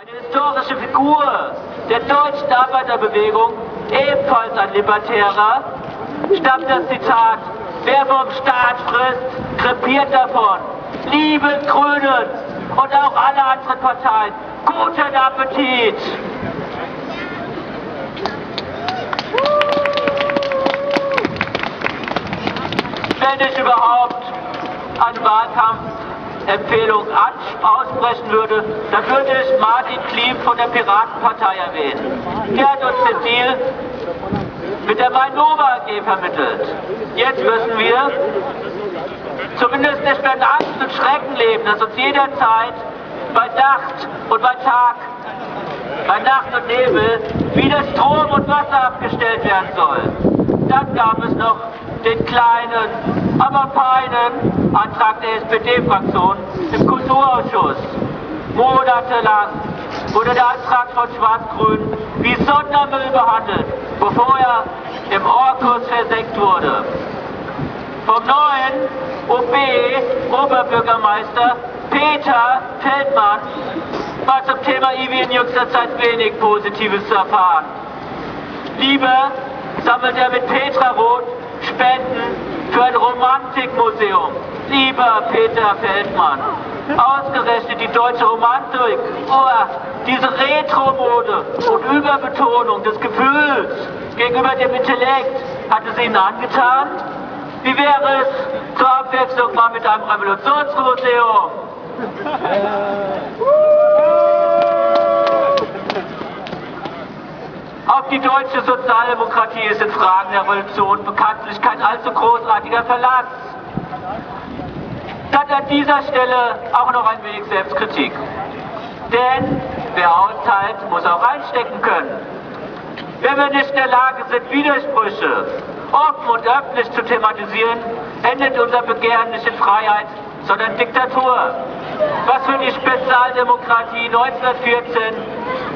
Eine historische Figur der deutschen Arbeiterbewegung, ebenfalls ein Libertärer, stammt das Zitat: Wer vom Staat frisst, krepiert davon. Liebe Grünen und auch alle anderen Parteien, guten Appetit! Wenn ich überhaupt eine Wahlkampfempfehlung aussprechen würde, dann würde ich Martin Kliem von der Piratenpartei erwähnen. Der hat uns den Deal mit der Mainova AG vermittelt. Jetzt müssen wir zumindest nicht mehr in Angst und Schrecken leben, dass uns jederzeit bei Nacht und bei Tag, bei Nacht und Nebel wieder Strom und Wasser abgestellt werden soll. Dann gab es noch den kleinen, aber feinen Antrag der SPD-Fraktion im Kulturausschuss. Monatelang wurde der Antrag von Schwarz-Grün wie Sondermüll behandelt, bevor er im Orkus versenkt wurde. Vom neuen Oberbürgermeister Peter Feldmann war zum Thema IWI in jüngster Zeit wenig Positives zu erfahren. Lieber sammelt er mit Petra Roth Spenden für ein Romantikmuseum. Lieber Peter Feldmann, ausgerechnet die deutsche Romantik, diese Retro-Mode und Überbetonung des Gefühls gegenüber dem Intellekt, hat es Ihnen angetan? Wie wäre es zur Abwechslung mal mit einem Revolutionsmuseum? Auf die deutsche Sozialdemokratie ist in Fragen der Revolution bekanntlich kein allzu großartiger Verlass. Dann an dieser Stelle auch noch ein wenig Selbstkritik. Denn wer austeilt, muss auch einstecken können. Wenn wir nicht in der Lage sind, Widersprüche offen und öffentlich zu thematisieren, endet unser Begehren nicht in Freiheit, sondern Diktatur. Was für die Spezialdemokratie 1914,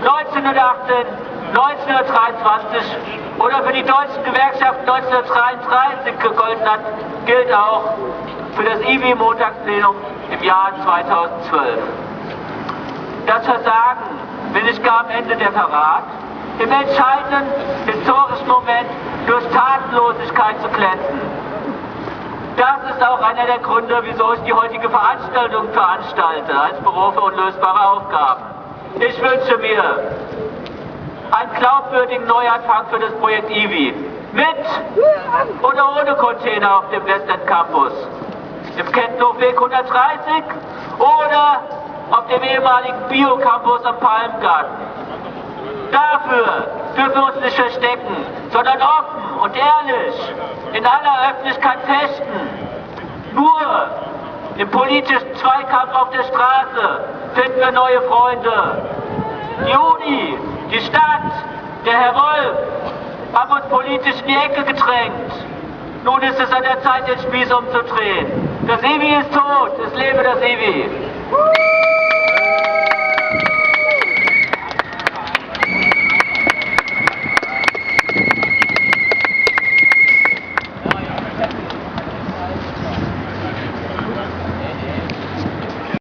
1918, 1923 oder für die deutschen Gewerkschaften 1933 gegolten hat, gilt auch für das IWI-Montagsplenum im Jahr 2012. Das Versagen will nicht gar am Ende der Verrat, im entscheidenden historischen Moment durch Tatenlosigkeit zu glänzen. Das ist auch einer der Gründe, wieso ich die heutige Veranstaltung veranstalte, als Büro für unlösbare Aufgaben. Ich wünsche mir einen glaubwürdigen Neuanfang für das Projekt IWI. Mit oder ohne Container auf dem Westend Campus. Im Kettenhofweg 130 oder auf dem ehemaligen Bio-Campus am Palmgarten. Dafür dürfen wir uns nicht verstecken, sondern offen und ehrlich in aller Öffentlichkeit fechten. Nur im politischen Zweikampf auf der Straße finden wir neue Freunde. Die Uni, die Stadt, der Herr Wolf haben uns politisch in die Ecke gedrängt. Nun ist es an der Zeit, den Spieß umzudrehen. Das IWI ist tot, es lebe das IWI.